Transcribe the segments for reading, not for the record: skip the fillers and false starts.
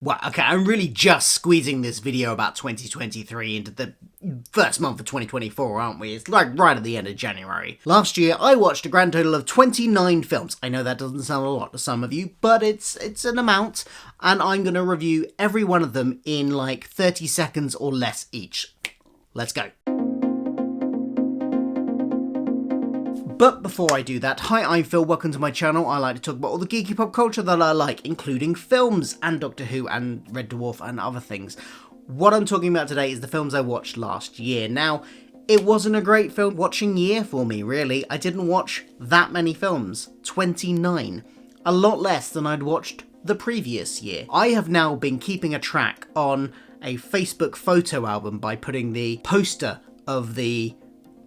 Well, okay, I'm really just squeezing this video about 2023 into the first month of 2024, aren't we? It's like right at the end of January. Last year, I watched a grand total of 29 films. I know that doesn't sound a lot to some of you, but it's an amount, and I'm going to review every one of them in like 30 seconds or less each. Let's go. But before I do that, hi, I'm Phil, welcome to my channel. I like to talk about all the geeky pop culture that I like, including films, and Doctor Who, and Red Dwarf, and other things. What I'm talking about today is the films I watched last year. Now, it wasn't a great film watching year for me, really. I didn't watch that many films, 29. A lot less than I'd watched the previous year. I have now been keeping a track on a Facebook photo album by putting the poster of the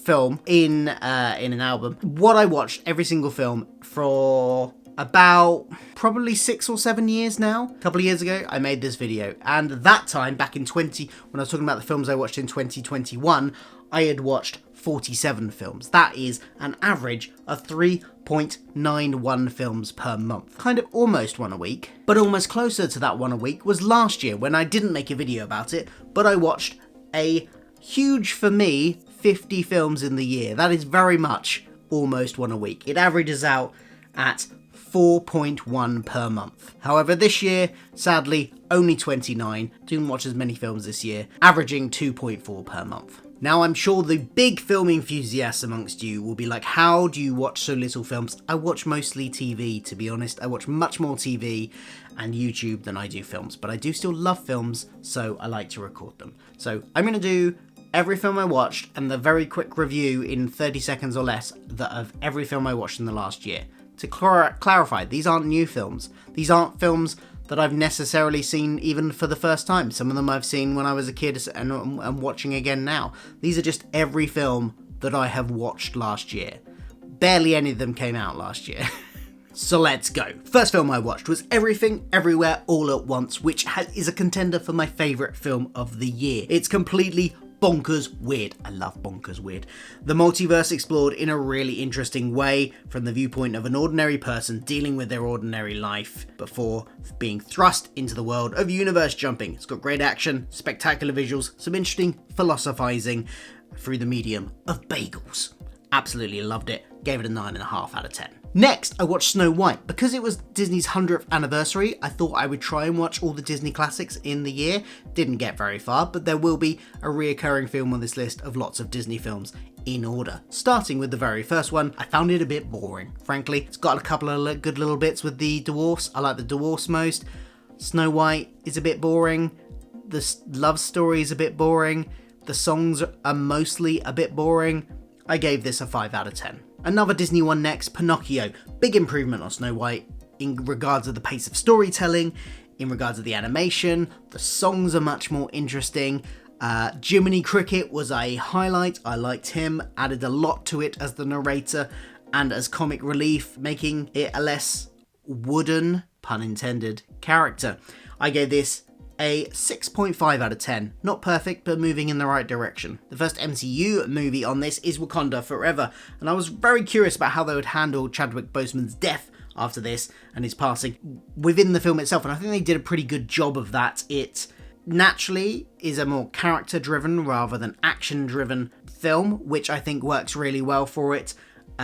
film in an album. What I watched every single film for about probably 6 or 7 years now. A couple of years ago I made this video, and that time back in when I was talking about the films I watched in 2021, I had watched 47 films. That is an average of 3.91 films per month. Kind of almost one a week, but almost closer to that one a week was last year when I didn't make a video about it, but I watched a huge, for me, 50 films in the year. That is very much almost one a week. It averages out at 4.1 per month. However, this year, sadly, only 29. Didn't watch as many films this year, averaging 2.4 per month. Now, I'm sure the big film enthusiasts amongst you will be like, how do you watch so little films? I watch mostly TV, to be honest. I watch much more TV and YouTube than I do films, but I do still love films, so I like to record them. So I'm going to do every film I watched and the very quick review in 30 seconds or less of every film I watched in the last year. To clarify, these aren't new films. These aren't films that I've necessarily seen even for the first time. Some of them I've seen when I was a kid and I'm watching again now. These are just every film that I have watched last year. Barely any of them came out last year. So let's go. First film I watched was Everything, Everywhere, All at Once, which is a contender for my favourite film of the year. It's completely bonkers weird. I love bonkers weird. The multiverse explored in a really interesting way from the viewpoint of an ordinary person dealing with their ordinary life before being thrust into the world of universe jumping. It's got great action, spectacular visuals, some interesting philosophizing through the medium of bagels. Absolutely loved it. Gave it a 9.5 out of 10. Next, I watched Snow White. Because it was Disney's 100th anniversary, I thought I would try and watch all the Disney classics in the year. Didn't get very far, but there will be a reoccurring film on this list of lots of Disney films in order. Starting with the very first one, I found it a bit boring. Frankly, it's got a couple of good little bits with the dwarfs. I like the dwarfs most. Snow White is a bit boring. The love story is a bit boring. The songs are mostly a bit boring. I gave this a 5 out of 10. Another Disney one next, Pinocchio. Big improvement on Snow White in regards of the pace of storytelling, in regards of the animation. The songs are much more interesting. Jiminy Cricket was a highlight. I liked him, added a lot to it as the narrator and as comic relief, making it a less wooden, pun intended, character. I gave this a 6.5 out of 10. Not perfect, but moving in the right direction. The first MCU movie on this is Wakanda Forever, and I was very curious about how they would handle Chadwick Boseman's death after this and his passing within the film itself, and I think they did a pretty good job of that. It naturally is a more character-driven rather than action-driven film, which I think works really well for it.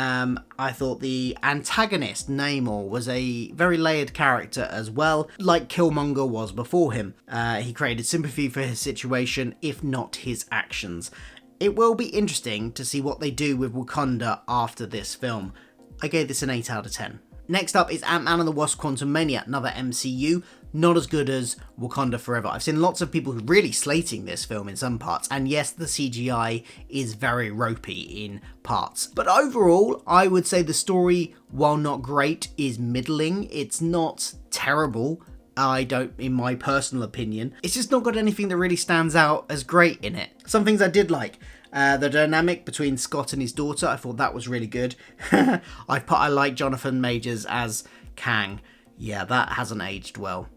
I thought the antagonist, Namor, was a very layered character as well, like Killmonger was before him. He created sympathy for his situation, if not his actions. It will be interesting to see what they do with Wakanda after this film. I gave this an 8 out of 10. Next up is Ant-Man and the Wasp: Quantumania, another MCU, not as good as Wakanda Forever. I've seen lots of people really slating this film in some parts, and yes, the CGI is very ropey in parts. But overall, I would say the story, while not great, is middling. It's not terrible. In my personal opinion, it's just not got anything that really stands out as great in it. Some things I did like. The dynamic between Scott and his daughter, I thought that was really good. I like Jonathan Majors as Kang. Yeah, that hasn't aged well.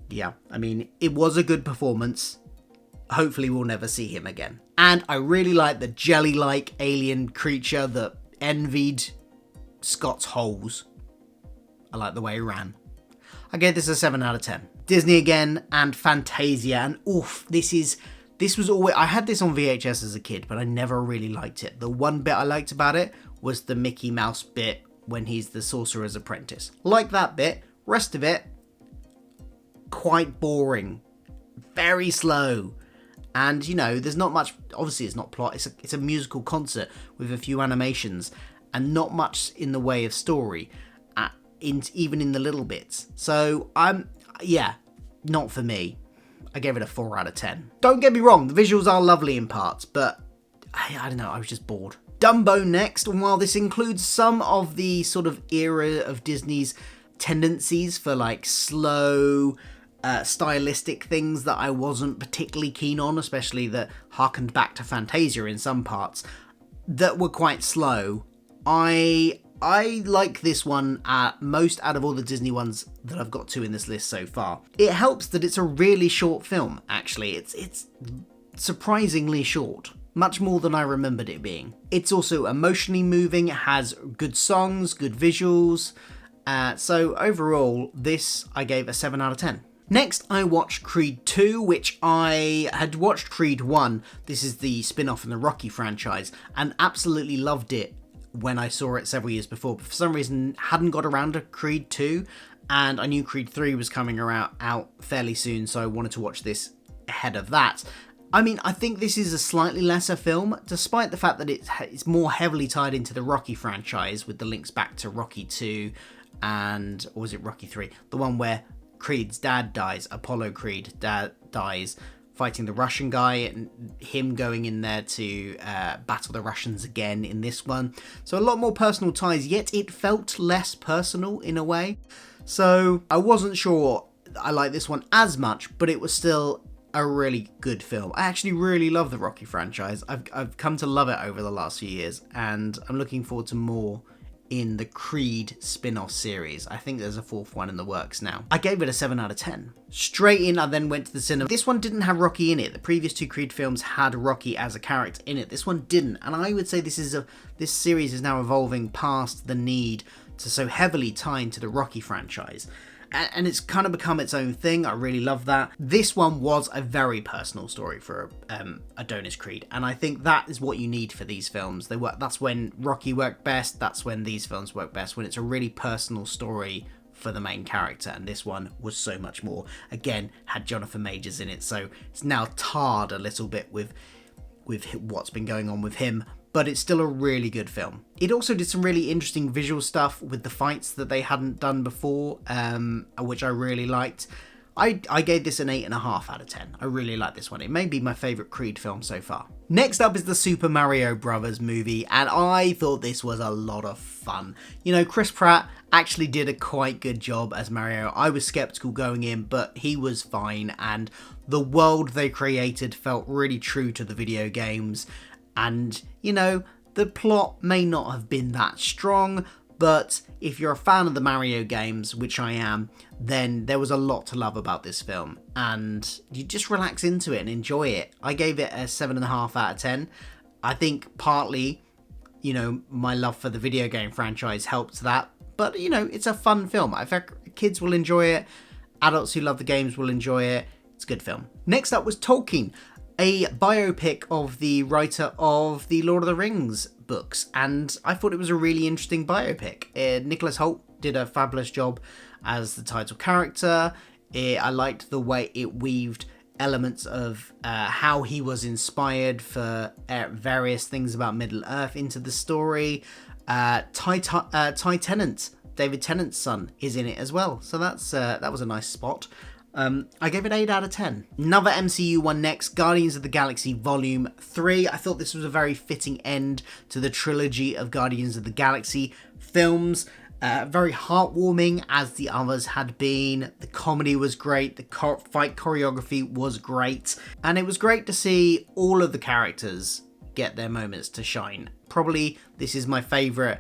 Yeah, I mean, it was a good performance. Hopefully we'll never see him again. And I really like the jelly-like alien creature that envied Scott's holes. I like the way he ran. I gave this a 7 out of 10. Disney again, and Fantasia, and oof, this was always, I had this on VHS as a kid, but I never really liked it. The one bit I liked about it was the Mickey Mouse bit when he's the sorcerer's apprentice. Like that bit, rest of it, quite boring, very slow. And, you know, there's not much, obviously it's not plot, it's a musical concert with a few animations, and not much in the way of story, even in the little bits. So, yeah, not for me. I gave it a 4 out of 10. Don't get me wrong, the visuals are lovely in parts, but I don't know, I was just bored. Dumbo next, and while this includes some of the sort of era of Disney's tendencies for like slow, stylistic things that I wasn't particularly keen on, especially that harkened back to Fantasia in some parts, that were quite slow, I like this one most out of all the Disney ones that I've got to in this list so far. It helps that it's a really short film, actually. It's surprisingly short. Much more than I remembered it being. It's also emotionally moving, it has good songs, good visuals. So overall, this I gave a 7 out of 10. Next, I watched Creed 2, which I had watched Creed 1. This is the spin-off in the Rocky franchise, and absolutely loved it when I saw it several years before, but for some reason hadn't got around to Creed 2, and I knew Creed 3 was coming out fairly soon, so I wanted to watch this ahead of that. I mean, I think this is a slightly lesser film, despite the fact that it's more heavily tied into the Rocky franchise, with the links back to Rocky 2 and, or was it Rocky 3? The one where Creed's dad dies, Apollo Creed dad dies, fighting the Russian guy, and him going in there to battle the Russians again in this one. So a lot more personal ties, yet it felt less personal in a way. So I wasn't sure I liked this one as much, but it was still a really good film. I actually really love the Rocky franchise. I've come to love it over the last few years, and I'm looking forward to more in the Creed spin-off series. I think there's a 4th one in the works now. I gave it a 7 out of 10. Straight in, I then went to the cinema. This one didn't have Rocky in it. The previous 2 Creed films had Rocky as a character in it. This one didn't, and I would say this series is now evolving past the need to so heavily tie into the Rocky franchise. And it's kind of become its own thing. I really love that. This one was a very personal story for Adonis Creed, and I think that is what you need for these films. That's when Rocky worked best. That's when these films work best, when it's a really personal story for the main character, and this one was so much more. Again, had Jonathan Majors in it, so it's now tarred a little bit with what's been going on with him, but it's still a really good film. It also did some really interesting visual stuff with the fights that they hadn't done before, which I really liked. I gave this an 8.5 out of 10. I really like this one. It may be my favourite Creed film so far. Next up is the Super Mario Brothers movie, and I thought this was a lot of fun. You know, Chris Pratt actually did a quite good job as Mario. I was skeptical going in, but he was fine, and the world they created felt really true to the video games. And, you know, the plot may not have been that strong, but if you're a fan of the Mario games, which I am, then there was a lot to love about this film, and you just relax into it and enjoy it. I gave it a 7.5 out of 10. I think partly, you know, my love for the video game franchise helped that, but, you know, it's a fun film. I think kids will enjoy it, adults who love the games will enjoy it. It's a good film. Next up was Tolkien, a biopic of the writer of the Lord of the Rings books, and I thought it was a really interesting biopic. Nicholas Hoult did a fabulous job as the title character. I liked the way it weaved elements of how he was inspired for various things about Middle-earth into the story. Ty Tennant, David Tennant's son, is in it as well, so that was a nice spot. I gave it 8 out of 10. Another MCU one next, Guardians of the Galaxy Volume 3. I thought this was a very fitting end to the trilogy of Guardians of the Galaxy films. Very heartwarming, as the others had been. The comedy was great, the fight choreography was great, and it was great to see all of the characters get their moments to shine. Probably this is my favourite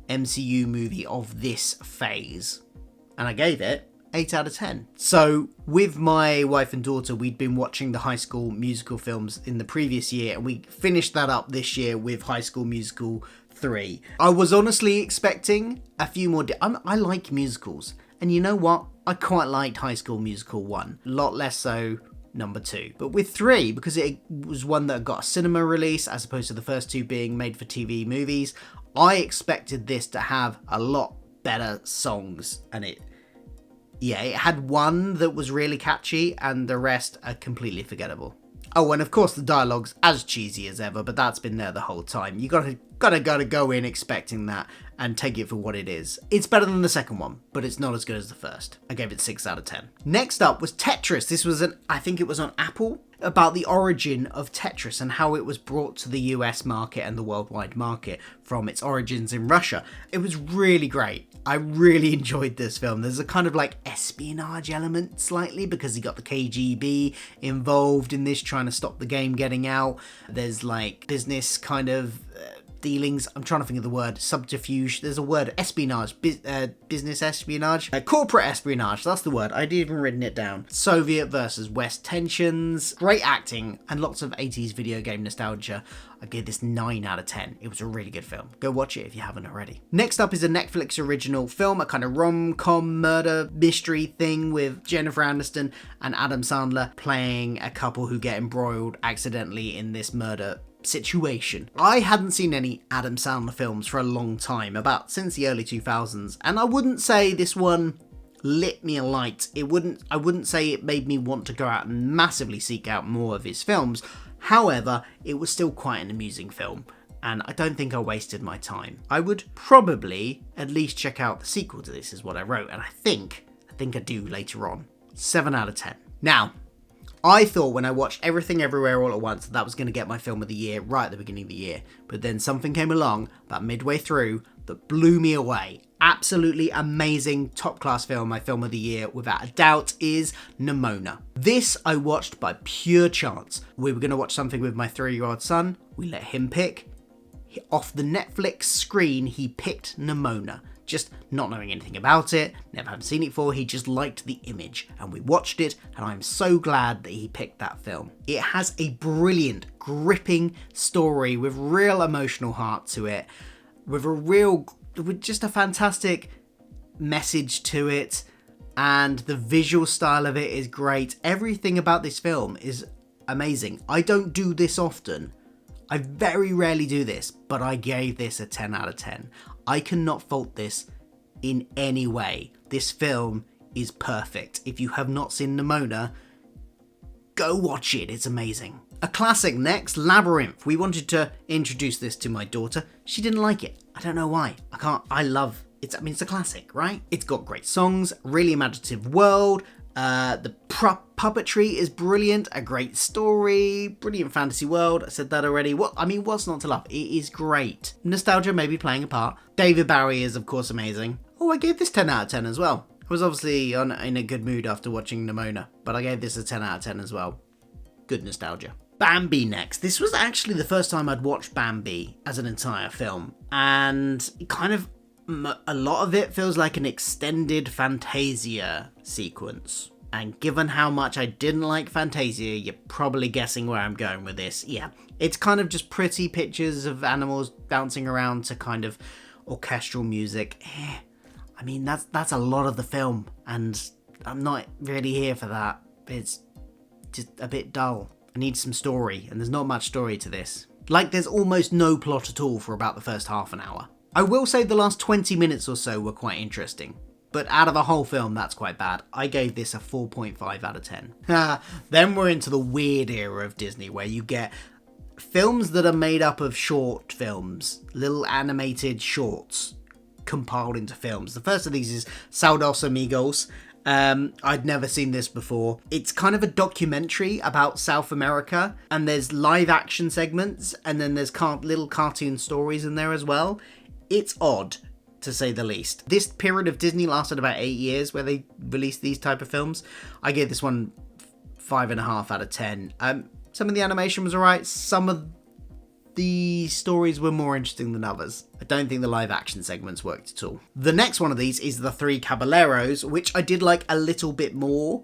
MCU movie of this phase, and I gave it 8 out of 10. So with my wife and daughter, we'd been watching the High School Musical films in the previous year, and we finished that up this year with High School Musical 3. I was honestly expecting a few more. I like musicals, and you know what? I quite liked High School Musical 1. A lot less so number 2. But with 3, because it was one that got a cinema release as opposed to the first 2 being made for TV movies, I expected this to have a lot better songs, and it had one that was really catchy and the rest are completely forgettable. Oh, and of course the dialogue's as cheesy as ever, but that's been there the whole time. You gotta go in expecting that and take it for what it is. It's better than the second one, but it's not as good as the first. I gave it 6 out of 10. Next up was Tetris. This was I think it was on Apple, about the origin of Tetris and how it was brought to the US market and the worldwide market from its origins in Russia. It was really great. I really enjoyed this film. There's a kind of like espionage element slightly because you got the KGB involved in this trying to stop the game getting out. There's like business kind of dealings. I'm trying to think of the word. Subterfuge. There's a word. Espionage. Business espionage. Corporate espionage. That's the word. I'd even written it down. Soviet versus West tensions. Great acting and lots of 80s video game nostalgia. I gave this 9 out of 10. It was a really good film. Go watch it if you haven't already. Next up is a Netflix original film, a kind of rom-com murder mystery thing with Jennifer Aniston and Adam Sandler playing a couple who get embroiled accidentally in this murder situation. I hadn't seen any Adam Sandler films for a long time, since the early 2000s, and I wouldn't say this one lit me a light. I wouldn't say it made me want to go out and massively seek out more of his films. However, it was still quite an amusing film, and I don't think I wasted my time. I would probably at least check out the sequel to this, is what I wrote, and I think I do later on. 7 out of 10. Now, I thought when I watched Everything Everywhere All at Once that was going to get my film of the year right at the beginning of the year, but then something came along about midway through that blew me away. Absolutely amazing, top class film. My film of the year, without a doubt, is Neona. This I watched by pure chance. We were going to watch something with my 3-year-old son. We let him pick. Off the Netflix screen, he picked Neona. Just not knowing anything about it, never having seen it before, he just liked the image, and we watched it, and I'm so glad that he picked that film. It has a brilliant, gripping story with real emotional heart to it, with just a fantastic message to it, and the visual style of it is great. Everything about this film is amazing. I don't do this often. I very rarely do this, but I gave this a 10 out of 10. I cannot fault this in any way. This film is perfect. If you have not seen Neona, go watch it. It's amazing. A classic next, Labyrinth. We wanted to introduce this to my daughter. She didn't like it. I don't know why. It's a classic, right? It's got great songs, really imaginative world. The puppetry is brilliant, a great story, brilliant fantasy world. I said that already. What's not to love? It is great. Nostalgia may be playing a part. David Bowie is, of course, amazing. Oh, I gave this 10 out of 10 as well. I was obviously in a good mood after watching Neona, but I gave this a 10 out of 10 as well. Good nostalgia. Bambi next. This was actually the first time I'd watched Bambi as an entire film, and a lot of it feels like an extended Fantasia sequence. And given how much I didn't like Fantasia, you're probably guessing where I'm going with this. Yeah, it's kind of just pretty pictures of animals bouncing around to kind of orchestral music. That's a lot of the film, and I'm not really here for that. It's just a bit dull. I need some story, and there's not much story to this. Like, there's almost no plot at all for about the first half an hour. I will say the last 20 minutes or so were quite interesting, but out of the whole film, that's quite bad. I gave this a 4.5 out of 10. Then we're into the weird era of Disney, where you get films that are made up of short films, little animated shorts compiled into films. The first of these is Saludos Amigos. I'd never seen this before. It's kind of a documentary about South America, and there's live action segments, and then there's little cartoon stories in there as well. It's odd, to say the least. This period of Disney lasted about 8 years where they released these type of films. I gave this one 5.5 out of 10. Some of the animation was alright. Some of the stories were more interesting than others. I don't think the live action segments worked at all. The next one of these is the Three Caballeros, which I did like a little bit more.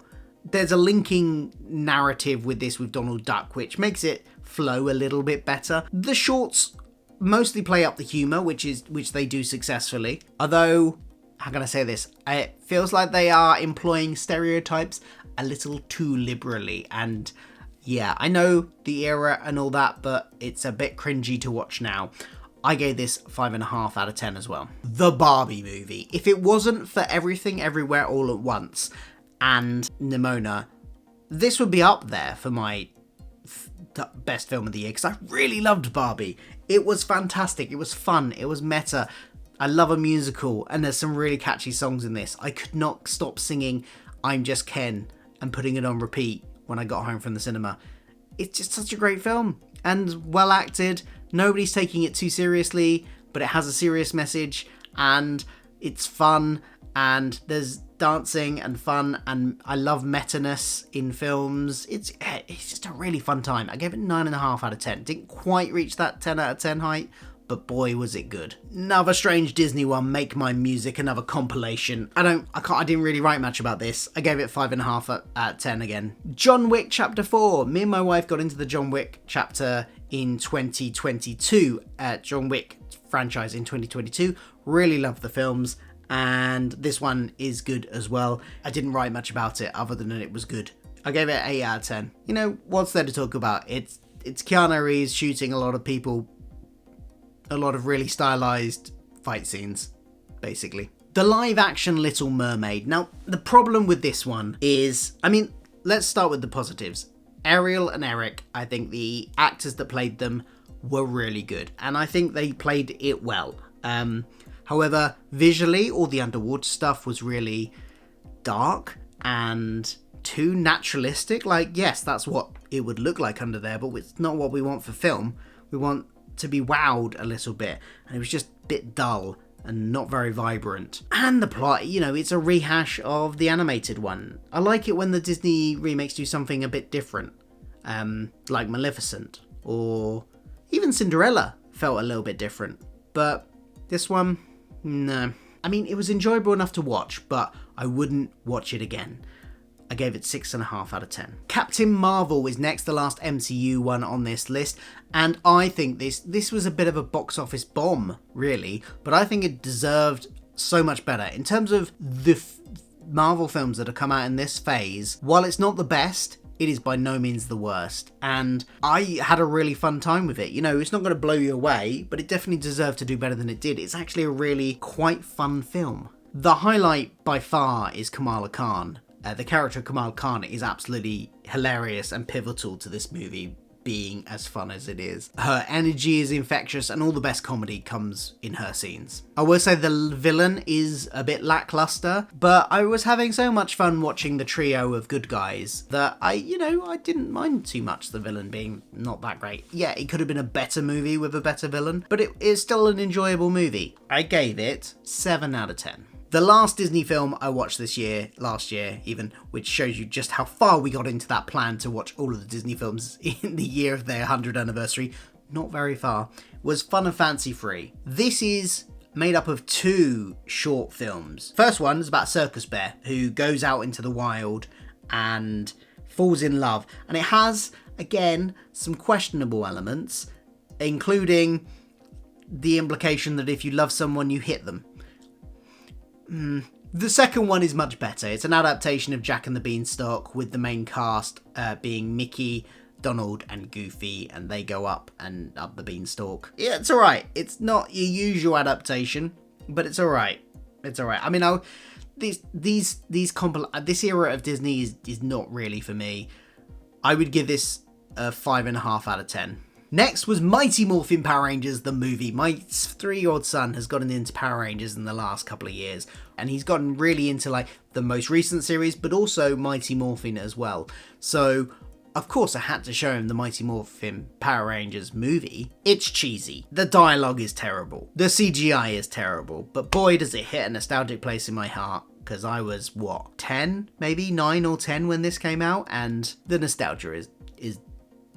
There's a linking narrative with this with Donald Duck, which makes it flow a little bit better. The shorts mostly play up the humour, which they do successfully. Although, how can I say this? It feels like they are employing stereotypes a little too liberally. And yeah, I know the era and all that, but it's a bit cringy to watch now. I gave this 5.5 out of 10 as well. The Barbie movie. If it wasn't for Everything Everywhere All at Once and Neona, this would be up there for my best film of the year, because I really loved Barbie. It was fantastic. It was fun. It was meta. I love a musical, and there's some really catchy songs in this. I could not stop singing I'm Just Ken and putting it on repeat when I got home from the cinema. It's just such a great film, and well acted. Nobody's taking it too seriously, but it has a serious message, and it's fun, and there's dancing and fun, and I love meta-ness in films. It's just a really fun time. I gave it 9.5 out of 10. Didn't quite reach that 10 out of 10 height, but boy was it good. Another strange Disney one, Make My Music, another compilation. I didn't really write much about this. I gave it 5.5 out of 10 again. John Wick Chapter 4. Me and my wife got into the John Wick chapter in 2022. John Wick franchise in 2022. Really loved the films, and this one is good as well. I didn't write much about it other than that it was good. I gave it 8 out of 10. You know, what's there to talk about? It's Keanu Reeves shooting a lot of people, a lot of really stylized fight scenes, basically. The live action Little Mermaid. Now, the problem with this one is, let's start with the positives. Ariel and Eric, I think the actors that played them were really good, and I think they played it well. However, visually, all the underwater stuff was really dark and too naturalistic. Like, yes, that's what it would look like under there, but it's not what we want for film. We want to be wowed a little bit, and it was just a bit dull and not very vibrant. And the plot, it's a rehash of the animated one. I like it when the Disney remakes do something a bit different, like Maleficent, or even Cinderella felt a little bit different. But this one, no. It was enjoyable enough to watch, but I wouldn't watch it again. I gave it 6.5 out of 10. Captain Marvel is next, the last MCU one on this list, and I think this was a bit of a box office bomb, really, but I think it deserved so much better. In terms of the Marvel films that have come out in this phase, while it's not the best, it is by no means the worst, and I had a really fun time with it. It's not going to blow you away, but it definitely deserved to do better than it did. It's actually a really quite fun film. The highlight by far is Kamala Khan. The character of Kamala Khan is absolutely hilarious and pivotal to this movie being as fun as it is. Her energy is infectious, and all the best comedy comes in her scenes. I will say the villain is a bit lackluster, but I was having so much fun watching the trio of good guys that I didn't mind too much the villain being not that great. Yeah, it could have been a better movie with a better villain, but it is still an enjoyable movie. I gave it 7 out of 10. The last Disney film I watched last year even, which shows you just how far we got into that plan to watch all of the Disney films in the year of their 100th anniversary, not very far, was Fun and Fancy Free. This is made up of 2 short films. First one is about a circus bear who goes out into the wild and falls in love, and it has, again, some questionable elements, including the implication that if you love someone, you hit them. The second one is much better. It's an adaptation of Jack and the Beanstalk, with the main cast being Mickey, Donald and Goofy, and they go up the beanstalk. Yeah, it's alright. It's not your usual adaptation, but it's alright. It's alright. This era of Disney is not really for me. I would give this a 5.5 out of 10. Next was Mighty Morphin Power Rangers, the movie. My 3-year-old son has gotten into Power Rangers in the last couple of years, and he's gotten really into the most recent series, but also Mighty Morphin as well. So, of course, I had to show him the Mighty Morphin Power Rangers movie. It's cheesy. The dialogue is terrible. The CGI is terrible. But boy, does it hit a nostalgic place in my heart. Because I was, 10? Maybe 9 or 10 when this came out, and the nostalgia is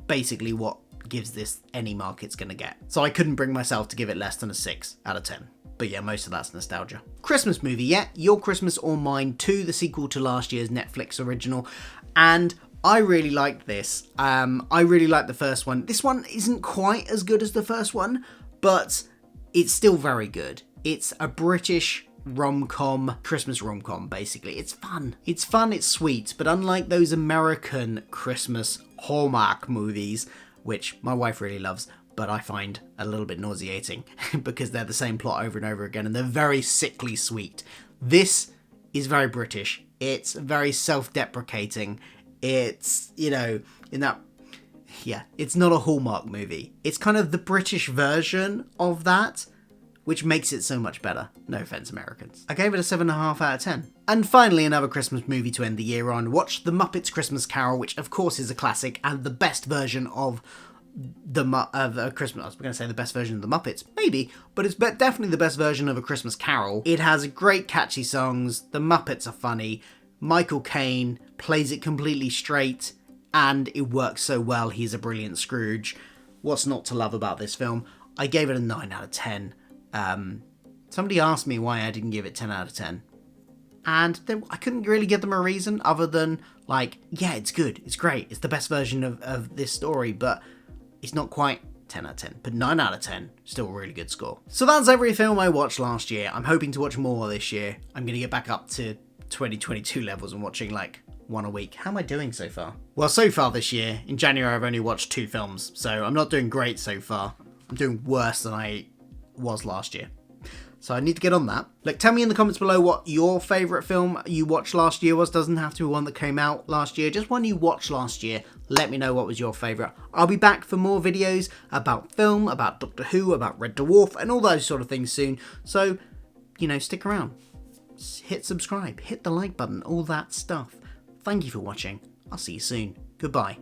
basically what gives this any mark it's going to get. So I couldn't bring myself to give it less than a 6 out of 10. But yeah, most of that's nostalgia. Christmas movie, yeah, Your Christmas or Mine 2, the sequel to last year's Netflix original. And I really liked this. I really liked the first one. This one isn't quite as good as the first one, but it's still very good. It's a British rom-com, Christmas rom-com, basically. It's fun. It's fun, it's sweet, but unlike those American Christmas Hallmark movies, which my wife really loves, but I find a little bit nauseating because they're the same plot over and over again, and they're very sickly sweet. This is very British. It's very self-deprecating. It's, you know, in that... Yeah, it's not a Hallmark movie. It's kind of the British version of that, which makes it so much better. No offense, Americans. I gave it a 7.5 out of 10. And finally, another Christmas movie to end the year on. Watch The Muppets Christmas Carol, which of course is a classic and the best version of a Christmas. I was going to say the best version of the Muppets, maybe, but it's definitely the best version of A Christmas Carol. It has great catchy songs. The Muppets are funny. Michael Caine plays it completely straight, and it works so well. He's a brilliant Scrooge. What's not to love about this film? I gave it a 9 out of 10. Somebody asked me why I didn't give it 10 out of 10. And I couldn't really give them a reason other than, like, yeah, it's good. It's great. It's the best version of this story, but it's not quite 10 out of 10. But 9 out of 10, still a really good score. So that's every film I watched last year. I'm hoping to watch more this year. I'm going to get back up to 2022 levels and watching, like, one a week. How am I doing so far? Well, so far this year, in January, I've only watched 2 films, so I'm not doing great so far. I'm doing worse than I was last year. So I need to get on that. Look, tell me in the comments below what your favourite film you watched last year was. Doesn't have to be one that came out last year. Just one you watched last year. Let me know what was your favourite. I'll be back for more videos about film, about Doctor Who, about Red Dwarf, and all those sort of things soon. So, you know, stick around. Hit subscribe, hit the like button, all that stuff. Thank you for watching. I'll see you soon. Goodbye.